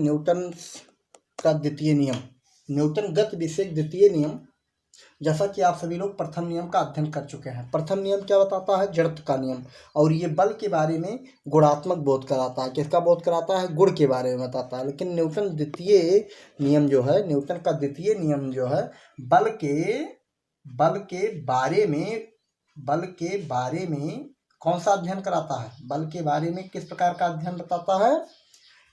Newton का द्वितीय नियम, न्यूटन गति विषयक द्वितीय नियम, जैसा कि आप सभी लोग प्रथम नियम का अध्ययन कर चुके हैं। प्रथम नियम क्या बताता है? जड़त्व का नियम। और ये बल के बारे में गुणात्मक बोध कराता है। किसका बोध कराता है? गुण के बारे में बताता है। लेकिन न्यूटन द्वितीय नियम जो है, न्यूटन का द्वितीय नियम जो है, बल के बारे में कौन सा अध्ययन कराता है? बल के बारे में किस प्रकार का अध्ययन बताता है?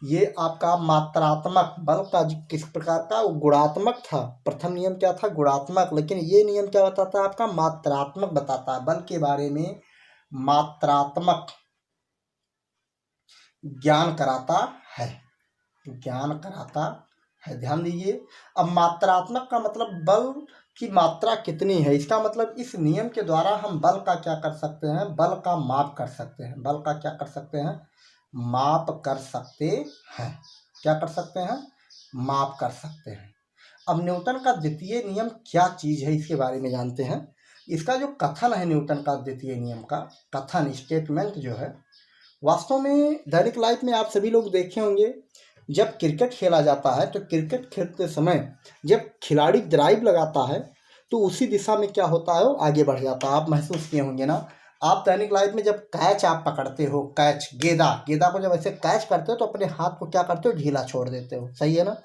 ये आपका मात्रात्मक बल का किस प्रकार का, गुणात्मक था। प्रथम नियम क्या था? गुणात्मक। लेकिन ये नियम क्या बताता है? आपका मात्रात्मक बताता है। बल के बारे में मात्रात्मक ज्ञान कराता है, ज्ञान कराता है। ध्यान दीजिए। अब मात्रात्मक का मतलब बल की मात्रा कितनी है। इसका मतलब इस नियम के द्वारा हम बल का क्या कर सकते हैं? बल का माप कर सकते हैं। बल का क्या कर सकते हैं? माप कर सकते हैं। क्या कर सकते हैं? माप कर सकते हैं। अब न्यूटन का द्वितीय नियम क्या चीज़ है, इसके बारे में जानते हैं। इसका जो कथन है, न्यूटन का द्वितीय नियम का कथन, स्टेटमेंट जो है, वास्तव में दैनिक लाइफ में आप सभी लोग देखे होंगे। जब क्रिकेट खेला जाता है तो क्रिकेट खेलते समय जब खिलाड़ी ड्राइव लगाता है तो उसी दिशा में क्या होता है? वो आगे बढ़ जाता है। आप महसूस किए होंगे ना। आप दैनिक लाइफ में जब कैच आप पकड़ते हो, कैच, गेंदा को जब ऐसे कैच करते हो तो अपने हाथ को क्या करते हो? ढीला छोड़ देते हो। सही है ना।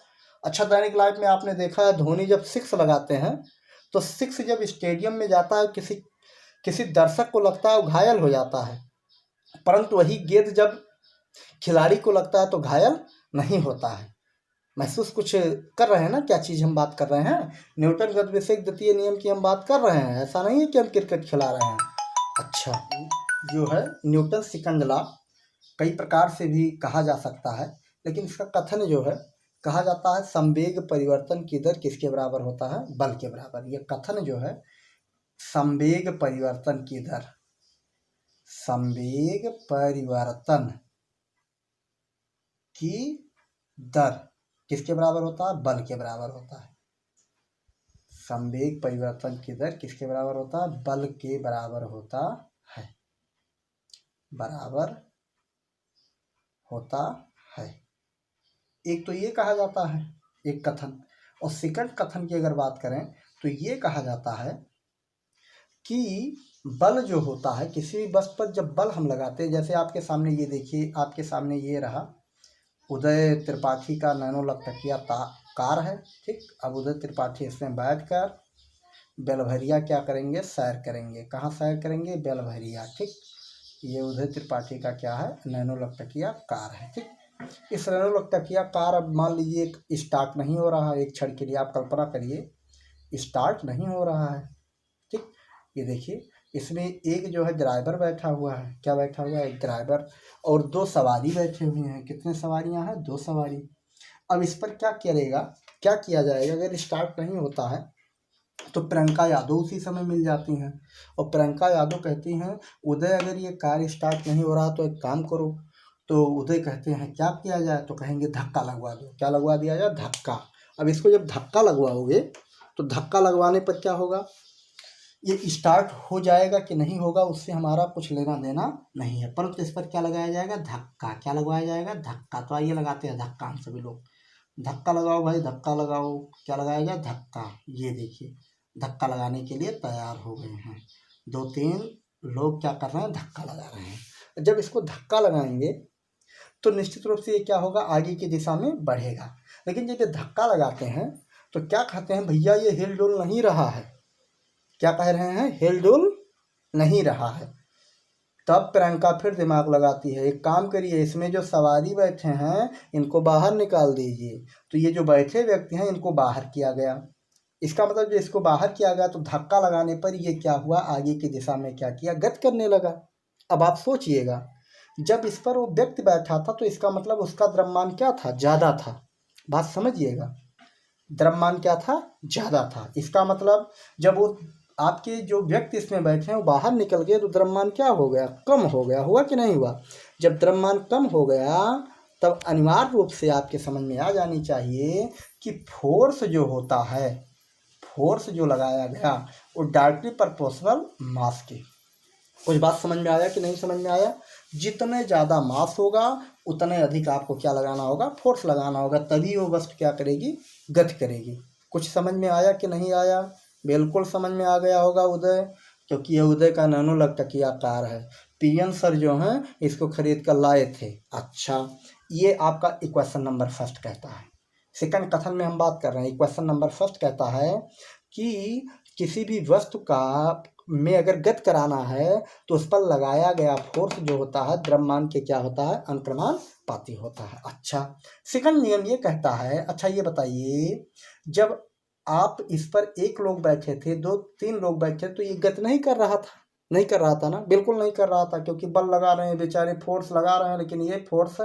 अच्छा, दैनिक लाइफ में आपने देखा है धोनी जब सिक्स लगाते हैं तो सिक्स जब स्टेडियम में जाता है, किसी दर्शक को लगता है वो घायल हो जाता है, परंतु वही गेंद जब खिलाड़ी को लगता है तो घायल नहीं होता है। महसूस कुछ कर रहे हैं ना क्या चीज़ हम बात कर रहे हैं? न्यूटन गति विषयक द्वितीय नियम की हम बात कर रहे हैं। ऐसा नहीं है कि हम क्रिकेट खिला रहे हैं। अच्छा, जो है न्यूटन सेकंड लॉ कई प्रकार से भी कहा जा सकता है, लेकिन इसका कथन जो है, कहा जाता है संवेग परिवर्तन की दर किसके बराबर होता है? बल के बराबर। ये कथन जो है, संवेग परिवर्तन की दर, संवेग परिवर्तन की दर किसके बराबर होता है? बल के बराबर होता है। संवेग परिवर्तन की दर किसके बराबर होता है? बल के बराबर होता है। बराबर होता है। एक तो ये कहा जाता है, एक कथन। और सेकंड कथन की अगर बात करें तो ये कहा जाता है कि बल जो होता है, किसी भी वस्तु पर जब बल हम लगाते हैं, जैसे आपके सामने ये देखिए, आपके सामने ये रहा उदय त्रिपाठी का नैनो लखटकिया कार है। ठीक, अब उदय त्रिपाठी इसमें बैठकर बेलभरिया क्या करेंगे? सैर करेंगे। कहाँ सैर करेंगे? बेलभरिया। ठीक, ये उदय त्रिपाठी का क्या है? नैनो लखटकिया कार है। ठीक, इस नैनो लखटकिया कार, अब मान लीजिए एक स्टार्ट नहीं हो रहा है। एक क्षण के लिए आप कल्पना करिए, स्टार्ट नहीं हो रहा है। ठीक, ये देखिए, इसमें एक जो है ड्राइवर बैठा हुआ है। क्या बैठा हुआ है? एक ड्राइवर, और दो सवारी बैठे हुए हैं। कितने सवारियां हैं? दो सवारी। अब इस पर क्या किया जाएगा? अगर स्टार्ट नहीं होता है तो प्रियंका यादव उसी समय मिल जाती हैं, और प्रियंका यादव कहती हैं, उदय अगर ये कार स्टार्ट नहीं हो रहा तो एक काम करो। तो उदय कहते हैं क्या किया जाए? तो कहेंगे धक्का लगवा दो। क्या लगवा दिया जाए? धक्का। अब इसको जब धक्का लगवाओगे तो धक्का लगवाने पर क्या होगा? ये स्टार्ट हो जाएगा कि नहीं होगा उससे हमारा कुछ लेना देना नहीं है, परंतु इस पर क्या लगाया जाएगा? धक्का। क्या लगवाया जाएगा? धक्का। तो आइए लगाते हैं धक्का हम सभी लोग। धक्का लगाओ भाई, धक्का लगाओ। क्या लगाया जाए? धक्का। ये देखिए, धक्का लगाने के लिए तैयार हो गए हैं। 2-3 लोग क्या कर रहे हैं? धक्का लगा रहे हैं। जब इसको धक्का लगाएंगे तो निश्चित रूप से ये क्या होगा? आगे की दिशा में बढ़ेगा। लेकिन जब ये धक्का लगाते हैं तो क्या कहते हैं? भैया ये हिल डुल नहीं रहा है। क्या कह रहे हैं? हिल डुल नहीं रहा है। तब प्रियंका फिर दिमाग लगाती है, एक काम करिए, इसमें जो सवारी बैठे हैं इनको बाहर निकाल दीजिए। तो ये जो बैठे व्यक्ति हैं इनको बाहर किया गया। इसका मतलब जो इसको बाहर किया गया तो धक्का लगाने पर ये क्या हुआ? आगे की दिशा में क्या किया? गति करने लगा। अब आप सोचिएगा, जब इस पर वो व्यक्ति बैठा था तो इसका मतलब उसका द्रव्यमान क्या था? ज़्यादा था। बात समझिएगा, द्रव्यमान क्या था? ज़्यादा था। इसका मतलब जब वो आपके जो व्यक्ति इसमें बैठे हैं वो बाहर निकल गए तो द्रव्यमान क्या हो गया? कम हो गया। हुआ कि नहीं हुआ? जब द्रव्यमान कम हो गया तब अनिवार्य रूप से आपके समझ में आ जानी चाहिए कि फोर्स जो होता है, फोर्स जो लगाया गया वो डायरेक्टली प्रोपोर्शनल मास के, कुछ बात समझ में आया कि नहीं समझ में आया? जितने ज़्यादा मास होगा उतने अधिक आपको क्या लगाना होगा? फोर्स लगाना होगा, तभी वो वस्तु क्या करेगी? गति करेगी। कुछ समझ में आया कि नहीं आया? बिल्कुल समझ में आ गया होगा उदय, क्योंकि ये उदय का नैनोलकटकीय कार है। पीएन सर जो हैं इसको खरीद कर लाए थे। अच्छा, ये आपका इक्वेशन नंबर फर्स्ट कहता है। सेकंड कथन में हम बात कर रहे हैं। इक्वेशन नंबर फर्स्ट कहता है कि किसी भी वस्तु का में अगर गति कराना है तो उस पर लगाया गया फोर्स जो होता है द्रव्यमान के क्या होता है? अनुक्रमानुपाती होता है। अच्छा, सेकंड नियम ये कहता है, अच्छा ये बताइए, जब आप इस पर एक लोग बैठे थे, दो तीन लोग बैठे, तो ये गति नहीं कर रहा था? नहीं कर रहा था ना? बिल्कुल नहीं कर रहा था, क्योंकि बल लगा रहे हैं बेचारे, फोर्स लगा रहे हैं, लेकिन ये फोर्स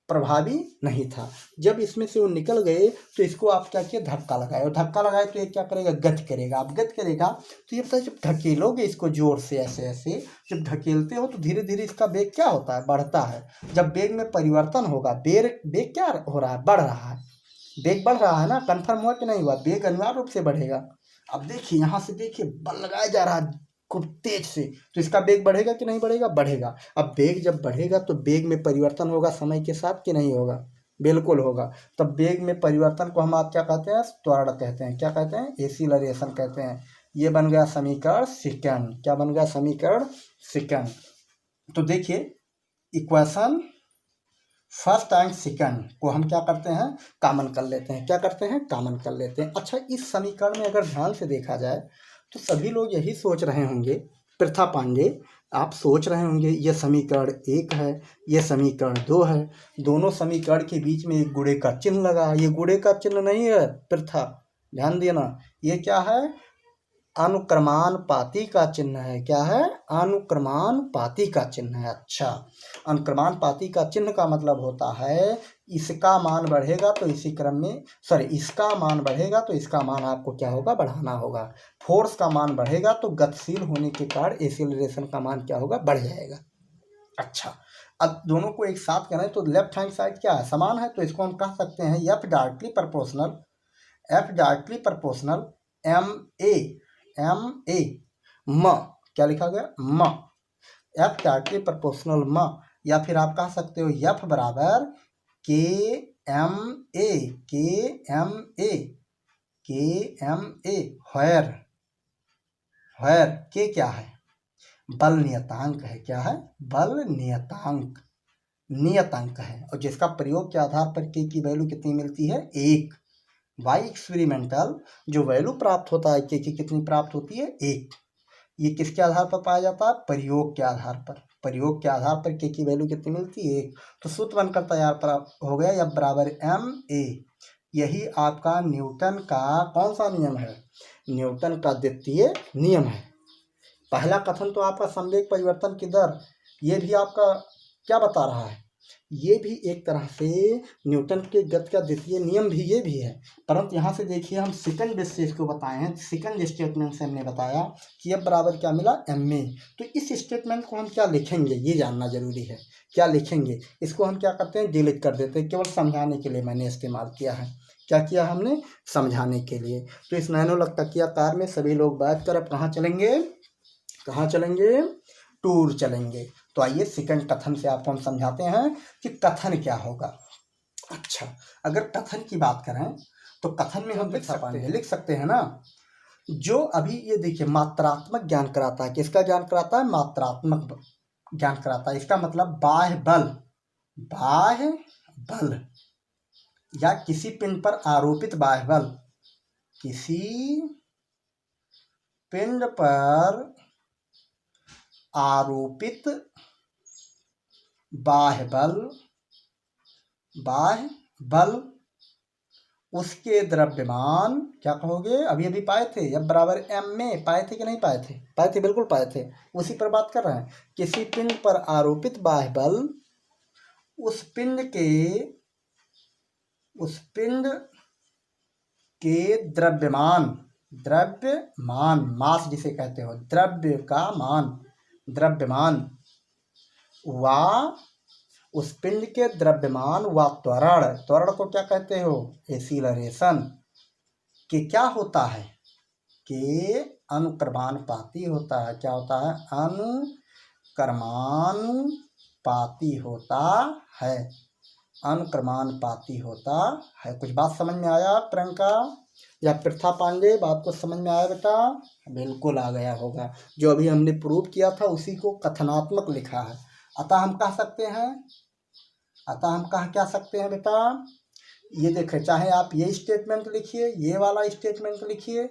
प्रभावी नहीं था। जब इसमें से वो निकल गए तो इसको आप क्या किए? धक्का लगाए, और धक्का लगाए तो ये क्या करेगा? गति करेगा। अब गति करेगा तो ये बताइए, जब ढकेलोगे इसको जोर से ऐसे ऐसे, जब ढकेलते हो तो धीरे धीरे इसका वेग क्या होता है? बढ़ता है। जब वेग में परिवर्तन होगा, वेग क्या हो रहा है? बढ़ रहा है। वेग बढ़ रहा है ना? कन्फर्म हुआ कि नहीं हुआ? वेग अनिवार्य रूप से बढ़ेगा। अब देखिए, यहाँ से देखिए, बल लगाया जा रहा है खूब तेज से, तो इसका वेग बढ़ेगा कि नहीं बढ़ेगा? बढ़ेगा। अब वेग जब बढ़ेगा तो वेग में परिवर्तन होगा समय के साथ कि नहीं होगा? बिल्कुल होगा। तब वेग में परिवर्तन को हम आप क्या कहते हैं? त्वरण कहते हैं। क्या कहते हैं? एक्सीलरेशन कहते हैं। ये बन गया समीकरण सेकंड। क्या बन गया? समीकरण सेकंड। तो देखिए, इक्वेशन फर्स्ट एंड सेकंड को हम क्या करते हैं? कॉमन कर लेते हैं। क्या करते हैं? कॉमन कर लेते हैं। अच्छा, इस समीकरण में अगर ध्यान से देखा जाए तो सभी लोग यही सोच रहे होंगे, प्रथा पांडे आप सोच रहे होंगे, ये समीकरण 1 है, ये समीकरण 2 है, दोनों समीकरण के बीच में एक गुणे का चिन्ह लगा है। ये गुणे का चिन्ह नहीं है प्रथा, ध्यान देना, ये क्या है? अनुक्रमानुपाती का चिन्ह है। क्या है? अनुक्रमानुपाती का चिन्ह है। अच्छा, अनुक्रमानुपाती का चिन्ह का मतलब होता है इसका मान बढ़ेगा तो इसी क्रम में, सॉरी, इसका मान बढ़ेगा तो इसका मान आपको क्या होगा? बढ़ाना होगा। फोर्स का मान बढ़ेगा तो गतिशील होने के कारण एक्सीलरेशन का मान क्या होगा? बढ़ जाएगा। अच्छा, अब दोनों को एक साथ करें तो लेफ्ट हैंड साइड क्या है? समान है, तो इसको हम कह सकते हैं F directly proportional M A म, क्या लिखा गया? म, एफ डायरेक्टली प्रोपोर्शनल म, या फिर आप कह सकते हो एफ बराबर के एम ए, के एम ए, के एम ए, वेयर के क्या है? बल नियतांक है। क्या है? बल नियतांक, नियतांक है, और जिसका प्रयोग के आधार पर के की वैल्यू कितनी मिलती है? 1। वाई एक्सपेरिमेंटल जो वैल्यू प्राप्त होता है के की कितनी प्राप्त होती है? 1। ये किसके आधार पर पाया जाता है? प्रयोग के आधार पर। प्रयोग के आधार पर के की वैल्यू कितनी मिलती है? 1। तो सूत्र बनकर तैयार हो गया, एफ बराबर एम ए। यही आपका न्यूटन का कौन सा नियम है? न्यूटन का द्वितीय नियम है। पहला कथन तो आपका संवेग परिवर्तन की दर, ये भी आपका क्या बता रहा है? ये भी एक तरह से न्यूटन के गति का द्वितीय नियम भी ये भी है, परंतु यहाँ से देखिए हम सेकंड बेस से इसको बताए हैं। सेकंड स्टेटमेंट से हमने बताया कि एफ बराबर क्या मिला? M a. तो इस स्टेटमेंट को हम क्या लिखेंगे ये जानना जरूरी है। क्या लिखेंगे? इसको हम क्या करते हैं? डिलीट कर देते हैं। केवल समझाने के लिए मैंने इस्तेमाल किया है। क्या किया हमने? समझाने के लिए। तो इस नैनोलकटकीय कार में सभी लोग बैठ कर अब कहाँ चलेंगे? कहाँ चलेंगे? टूर चलेंगे। तो आइए सेकंड कथन से आपको हम समझाते हैं कि कथन क्या होगा। अच्छा, अगर कथन की बात करें तो कथन में हम लिख सकते हैं ना, जो अभी ये देखिए मात्रात्मक ज्ञान कराता है। किसका ज्ञान कराता है? मात्रात्मक ज्ञान कराता है। इसका मतलब बाह्य बल या किसी पिंड पर आरोपित बाह्य बल, किसी पिंड पर आरोपित बाह्य बल उसके द्रव्यमान, क्या कहोगे? अभी अभी पाए थे एफ बराबर एम में, पाए थे कि नहीं पाए थे? पाए थे, बिल्कुल पाए थे। उसी पर बात कर रहे हैं। किसी पिंड पर आरोपित बाह्य बल उस पिंड के द्रव्यमान, मास जिसे कहते हो, द्रव्य का मान, द्रव्यमान व उस पिंड के द्रव्यमान व त्वरण को क्या कहते हो? एक्सीलरेशन के क्या होता है? के अनुक्रमानुपाती होता है। क्या होता है? अनुक्रमानुपाती होता है, अनुक्रमानुपाती होता है। कुछ बात समझ में आया प्रियंका या प्रथा पांडे? बात को समझ में आया बेटा? बिल्कुल आ गया होगा। जो अभी हमने प्रूव किया था उसी को कथनात्मक लिखा है। अतः हम कह सकते हैं बेटा, ये देखें, चाहे आप ये स्टेटमेंट लिखिए, ये वाला स्टेटमेंट लिखिए,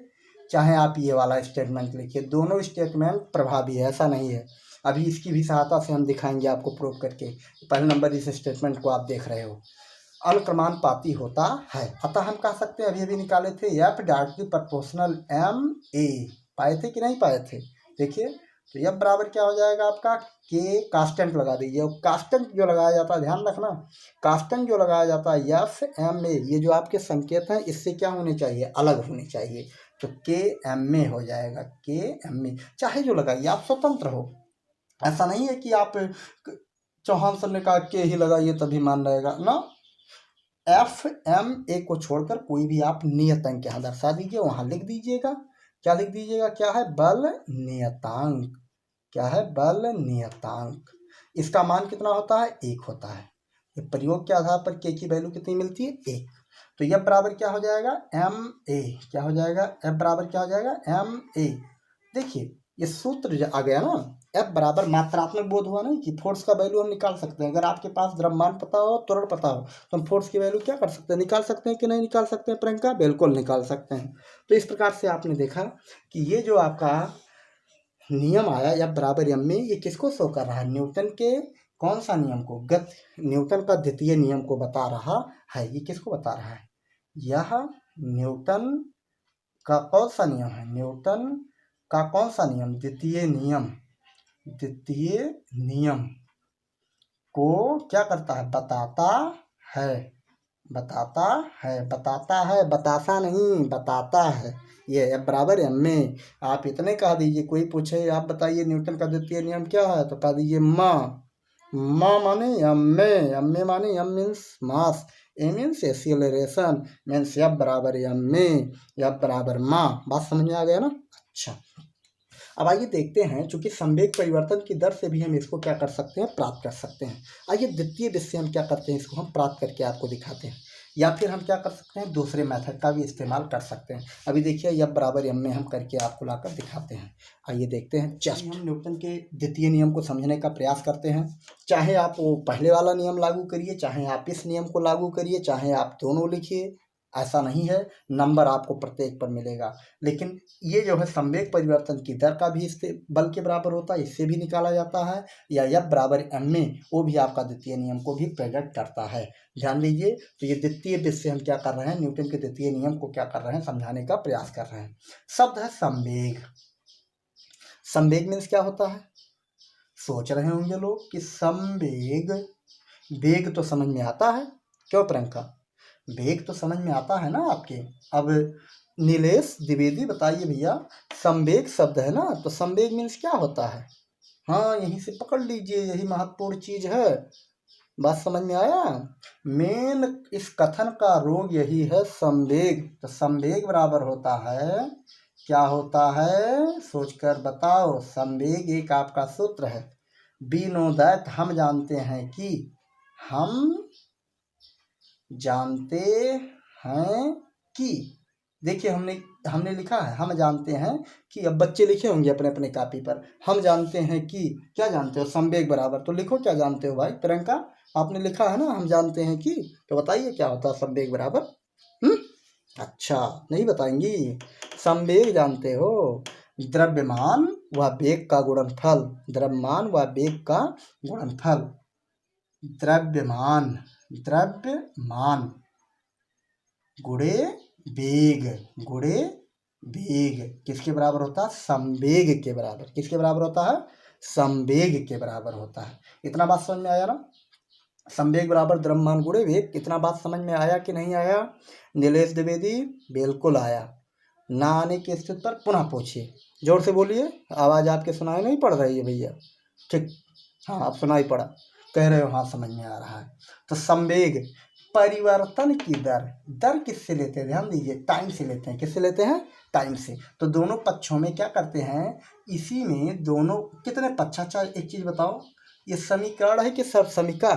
चाहे आप ये वाला स्टेटमेंट लिखिए, दोनों स्टेटमेंट प्रभावी है, ऐसा नहीं है। अभी इसकी भी सहायता से हम दिखाएंगे आपको प्रूव करके। पहले नंबर इस स्टेटमेंट को आप देख रहे हो, अनुक्रमानुपाती होता है। अतः हम कह सकते हैं, अभी निकाले थे, F directly proportional M a, पाए थे कि नहीं पाए थे? देखिए, तो एफ बराबर क्या हो जाएगा आपका, के कांस्टेंट लगा दीजिए। और कांस्टेंट जो लगाया जाता है, ध्यान रखना, कांस्टेंट जो लगाया जाता है एफ एम ए, ये जो आपके संकेत हैं इससे क्या होने चाहिए, अलग होने चाहिए। तो के एम ए हो जाएगा, के एम ए, चाहे जो लगाइए, आप स्वतंत्र हो। ऐसा नहीं है कि आप चौहान सर ने कहा के ही लगाइए तभी मान रहेगा ना। एफ एम ए को छोड़कर कोई भी आप नियत अंक यहाँ दर्शा दीजिए, वहां लिख दीजिएगा। क्या लिख दीजिएगा? क्या है? बल नियतांक। क्या है? बल नियतांक। इसका मान कितना होता है? 1 होता है। ये प्रयोग के आधार पर के की वैल्यू कितनी मिलती है? 1। तो एफ बराबर क्या हो जाएगा? M a. क्या हो जाएगा? एफ बराबर क्या हो जाएगा? M a. देखिए, ये सूत्र आ गया ना, एफ बराबर मात्रात्मक बोध हुआ नहीं कि फोर्स का वैल्यू हम निकाल सकते हैं। अगर आपके पास द्रव्यमान पता हो, त्वरण पता हो, तो हम फोर्स की वैल्यू क्या कर सकते हैं, निकाल सकते हैं कि नहीं निकाल सकते हैं प्रियंका? बिल्कुल निकाल सकते हैं। तो इस प्रकार से आपने देखा कि ये जो आपका नियम आया एफ बराबर एम में, ये किसको शो कर रहा है? न्यूटन के कौन सा नियम को? न्यूटन का द्वितीय नियम को बता रहा है। ये किसको बता रहा है? यह न्यूटन का कौन सा नियम है? न्यूटन का कौन सा नियम? द्वितीय नियम। द्वितीय नियम को क्या करता है? बताता है। बताता है, बताता है, बताता नहीं, बताता है। ये एफ बराबर एम में आप इतने कह दीजिए। कोई पूछे आप बताइए न्यूटन का द्वितीय नियम क्या है, तो कह दीजिए माँ माने एम में माने एम मीन्स मास, ए मीन्स एक्सीलरेशन, मीन्स एफ बराबर एम में, एफ बराबर माँ। बात समझ में आ गया ना? अच्छा, अब आइए देखते हैं, चूंकि संवेग परिवर्तन की दर से भी हम इसको क्या कर सकते हैं, प्राप्त कर सकते हैं। आइए द्वितीय विधि से हम क्या करते हैं, इसको हम प्राप्त करके आपको दिखाते हैं। या फिर हम क्या कर सकते हैं, दूसरे मेथड का भी इस्तेमाल कर सकते हैं। अभी देखिए, एफ बराबर एम में हम करके आपको लाकर दिखाते हैं। आइए देखते हैं। जस्ट हम न्यूटन के द्वितीय नियम को समझने का प्रयास करते हैं। चाहे आप वो पहले वाला नियम लागू करिए, चाहे आप इस नियम को लागू करिए, चाहे आप दोनों लिखिए, ऐसा नहीं है, नंबर आपको प्रत्येक पर मिलेगा। लेकिन ये जो है संवेग परिवर्तन की दर का भी इससे बल के बराबर होता है, इससे भी निकाला जाता है। या एफ बराबर एम में, वो भी आपका द्वितीय नियम को भी प्रेजेंट करता है। ध्यान दीजिए, तो ये द्वितीय विधि से हम क्या कर रहे हैं, न्यूटन के द्वितीय नियम को क्या कर रहे हैं, समझाने का प्रयास कर रहे हैं। शब्द है संवेग। संवेग मीन्स क्या होता है? सोच रहे होंगे लोग कि संवेग, वेग तो समझ में आता है, क्यों प्रियंका? वेग तो समझ में आता है ना आपके। अब नीलेश द्विवेदी बताइए भैया, संवेग शब्द है ना, तो संवेग मीन्स क्या होता है? हाँ, यहीं से पकड़ लीजिए, यही महत्वपूर्ण चीज है। बात समझ में आया? मेन इस कथन का रोग यही है, संवेग। तो संवेग बराबर होता है, क्या होता है, सोचकर बताओ। संवेग एक आपका सूत्र है, वी नो दैट, हम जानते हैं कि, हम जानते हैं कि। देखिए, हमने लिखा है, हम जानते हैं कि। अब बच्चे लिखे होंगे अपने अपने कॉपी पर, हम जानते हैं कि। क्या जानते हो? संवेग बराबर, तो लिखो क्या जानते हो भाई। प्रियंका, आपने लिखा है ना हम जानते हैं कि, तो बताइए क्या होता है संवेग बराबर? अच्छा, नहीं बताएंगी? संवेग जानते हो, द्रव्यमान व वेग का गुणनफल। द्रव्यमान व वेग का गुणनफल। द्रव्यमान गुणे वेग, किसके बराबर होता है? संवेग के बराबर। किसके बराबर होता है? संवेग के बराबर होता है। इतना बात समझ में आया ना? संवेग बराबर द्रव्यमान गुणे वेग। इतना बात समझ में आया कि नहीं आया नीलेश द्विवेदी? बिल्कुल आया। ना आने की स्थिति पर पुनः पूछिए, जोर से बोलिए, आवाज आपके सुनाई नहीं पड़ रही है भैया? ठीक, हाँ, आप सुनाई पड़ा, कह रहे हो हाँ समझ में आ रहा है। तो संवेग परिवर्तन की दर किससे लेते हैं? ध्यान दीजिए, टाइम से लेते हैं। किससे लेते हैं? टाइम से। तो दोनों पक्षों में क्या करते हैं, इसी में दोनों कितने पक्ष। अच्छा एक चीज़ बताओ, ये समीकरण है कि सब समीका।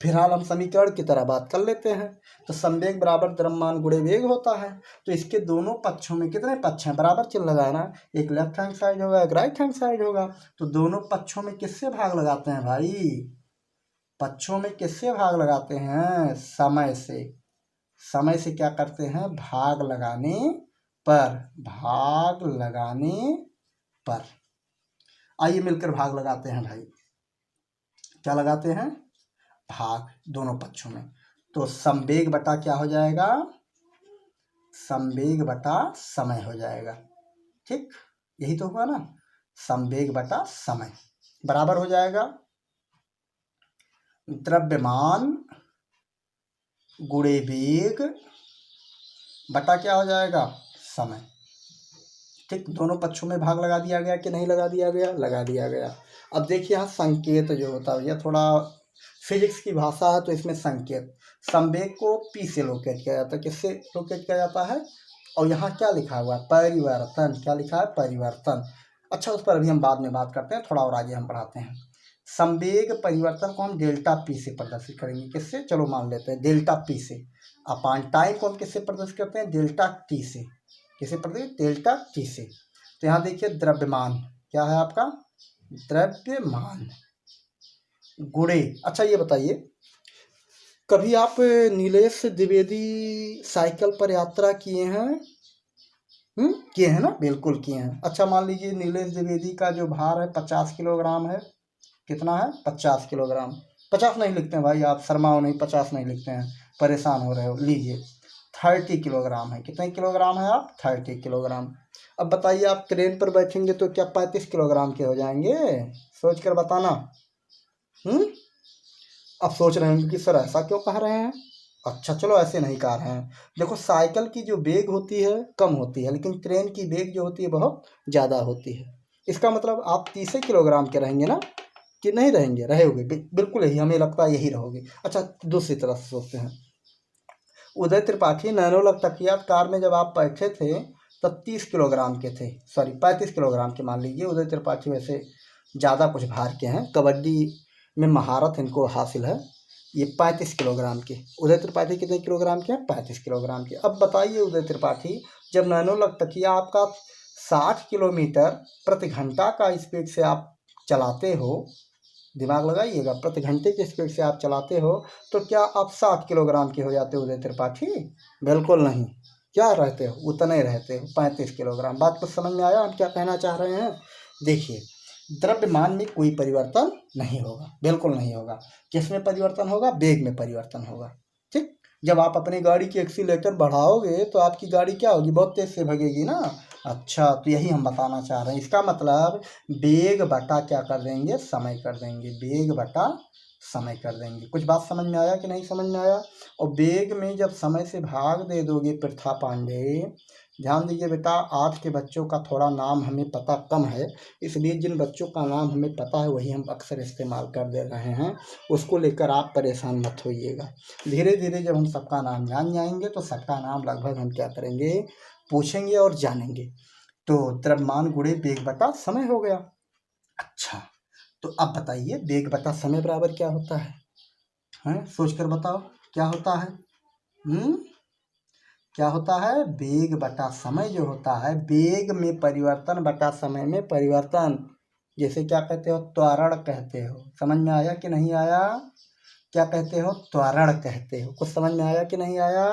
फिलहाल हम समीकरण की तरह बात कर लेते हैं। तो संवेग बराबर द्रव्यमान गुणे वेग होता है। तो इसके दोनों पक्षों में कितने पक्ष हैं, बराबर चिन्ह लगाना। एक लेफ्ट हैंड साइड होगा, एक राइट हैंड साइड होगा। तो दोनों पक्षों में किससे भाग लगाते हैं भाई, पक्षों में किससे भाग लगाते हैं, समय से। समय से क्या करते हैं, भाग लगाने पर, भाग लगाने पर। आइए मिलकर भाग लगाते हैं भाई, क्या लगाते हैं, भाग दोनों पक्षों में। तो संवेग बटा क्या हो जाएगा, संवेग बटा समय हो जाएगा। ठीक, यही तो हुआ ना, संवेग बटा समय बराबर हो जाएगा द्रव्यमान गुणे वेग बटा क्या हो जाएगा, समय। ठीक, दोनों पक्षों में भाग लगा दिया गया कि नहीं लगा दिया गया, लगा दिया गया। अब देखिए यहाँ संकेत जो होता है, यह थोड़ा फिजिक्स की भाषा है, तो इसमें संकेत, संवेग को पी से लोकेट किया जाता है, किससे लोकेट किया जाता है, और यहाँ क्या लिखा हुआ है, परिवर्तन, क्या लिखा है, परिवर्तन। अच्छा उस पर अभी हम बाद में बात करते हैं, थोड़ा और आगे हम बढ़ाते हैं। संवेग परिवर्तन को हम डेल्टा पी से प्रदर्शित करेंगे, किससे, चलो मान लेते हैं डेल्टा पी से। अपान टाइम को हम किससे प्रदर्शित करते हैं, डेल्टा टी से, किसे प्रदर्शित, डेल्टा टी से। तो यहाँ देखिए द्रव्यमान क्या है आपका, द्रव्यमान गुणे। अच्छा ये बताइए, कभी आप नीलेश द्विवेदी साइकिल पर यात्रा किए हैं, किए हैं ना, बिल्कुल किए हैं। अच्छा मान लीजिए नीलेश द्विवेदी का जो भार है 50 किलोग्राम है, कितना है, 50 किलोग्राम। 50 नहीं लिखते हैं भाई, आप शर्माओ नहीं, 50 नहीं लिखते हैं, परेशान हो रहे हो, लीजिए 30 किलोग्राम है। कितने किलोग्राम है आप, 30 किलोग्राम। अब बताइए आप ट्रेन पर बैठेंगे तो क्या 35 किलोग्राम के हो जाएंगे, सोच कर बताना। अब सोच रहे हैं कि सर ऐसा क्यों कह रहे हैं। अच्छा चलो ऐसे नहीं कह रहे हैं, देखो साइकिल की जो वेग होती है कम होती है, लेकिन ट्रेन की वेग जो होती है बहुत ज़्यादा होती है। इसका मतलब आप 30 किलोग्राम के रहेंगे ना, कि नहीं रहेंगे, रहोगे, बिल्कुल यही, हमें लगता है यही रहोगे। अच्छा दूसरी तरफ से सोचते हैं, उदय त्रिपाठी नैनोलक तकिया कार में जब आप बैठे थे तब 30 किलोग्राम के थे, सॉरी 35 किलोग्राम के मान लीजिए। उदय त्रिपाठी वैसे ज़्यादा कुछ भार के हैं, कबड्डी में महारत इनको हासिल है। ये 35 किलोग्राम के, उदय त्रिपाठी कितने किलोग्राम के हैं, 35 किलोग्राम के। अब बताइए उदय त्रिपाठी, जब नैनोलक तकिया आपका 60 किलोमीटर प्रति घंटा का स्पीड से आप चलाते हो, दिमाग लगाइएगा, प्रति घंटे की स्पीड से आप चलाते हो, तो क्या आप 60 किलोग्राम के हो जाते हो उदय त्रिपाठी, बिल्कुल नहीं। क्या रहते हो, उतने रहते हो, 35 किलोग्राम। बात कुछ समझ में आया हम क्या कहना चाह रहे हैं। देखिए द्रव्यमान में कोई परिवर्तन नहीं होगा, बिल्कुल नहीं होगा। किसमें परिवर्तन होगा, वेग में परिवर्तन होगा। ठीक, जब आप अपनी गाड़ी की एक्सीलेटर बढ़ाओगे तो आपकी गाड़ी क्या होगी, बहुत तेज से भगेगी ना। अच्छा तो यही हम बताना चाह रहे हैं, इसका मतलब वेग बटा क्या कर देंगे, समय कर देंगे, वेग बटा समय कर देंगे। कुछ बात समझ में आया कि नहीं समझ में आया। और वेग में जब समय से भाग दे दोगे प्रथा पांडे, ध्यान दीजिए बेटा, आज के बच्चों का थोड़ा नाम हमें पता कम है, इसलिए जिन बच्चों का नाम हमें पता है वही हम अक्सर इस्तेमाल कर दे रहे हैं, उसको लेकर आप परेशान मत होइएगा। धीरे धीरे जब हम सबका नाम जान जाएंगे तो सबका नाम लगभग हम क्या करेंगे, पूछेंगे और जानेंगे। तो द्रव्यमान गुणे वेग बटा समय हो गया। अच्छा तो अब बताइए वेग बटा समय बराबर क्या होता है, हैं सोच कर बताओ क्या होता है। क्या होता है, वेग बटा समय जो होता है, वेग में परिवर्तन बटा समय में परिवर्तन। जैसे क्या कहते हो, त्वरण कहते हो, समझ में आया कि नहीं आया, क्या कहते हो, त्वरण कहते हो। कुछ समझ में आया कि नहीं आया,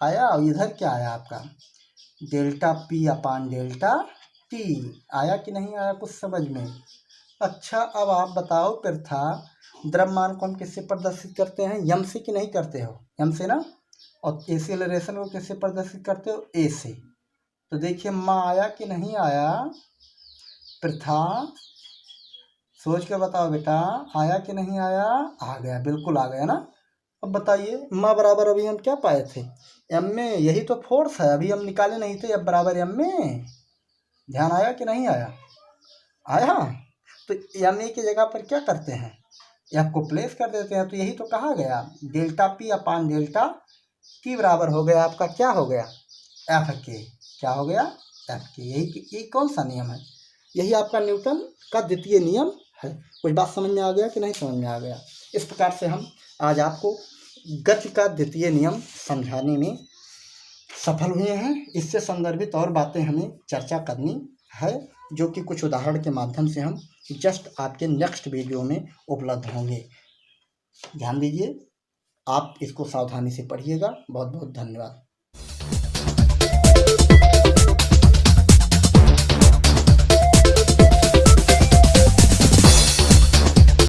आया। और इधर क्या आया आपका, डेल्टा पी अपान डेल्टा टी, आया कि नहीं आया कुछ समझ में। अच्छा अब आप बताओ प्रथा, द्रव्यमान को हम किससे प्रदर्शित करते हैं, यम से कि नहीं करते हो, यम से ना। और एक्सीलरेशन को किससे प्रदर्शित करते हो, ए से। तो देखिए माँ आया कि नहीं आया, प्रथा सोच के बताओ बेटा, आया कि नहीं आया, आ गया, बिल्कुल आ गया ना। अब बताइए माँ बराबर अभी हम क्या पाए थे, एम में, यही तो फोर्स है, अभी हम निकाले नहीं थे, अब बराबर एम में। ध्यान आया कि नहीं आया, आया। तो एम ए की जगह पर क्या करते हैं, एफ को प्लेस कर देते हैं। तो यही तो कहा गया, डेल्टा पी अपान डेल्टा टी बराबर हो गया आपका, क्या हो गया, एफ के। क्या हो गया, एफ के। यही कौन सा नियम है, यही आपका न्यूटन का द्वितीय नियम है। कुछ बात समझ में आ गया कि नहीं समझ में आ गया। इस प्रकार से हम आज आपको गति का द्वितीय नियम समझाने में सफल हुए हैं। इससे संदर्भित और बातें हमें चर्चा करनी है, जो कि कुछ उदाहरण के माध्यम से हम जस्ट आपके नेक्स्ट वीडियो में उपलब्ध होंगे। ध्यान दीजिए, आप इसको सावधानी से पढ़िएगा। बहुत बहुत धन्यवाद।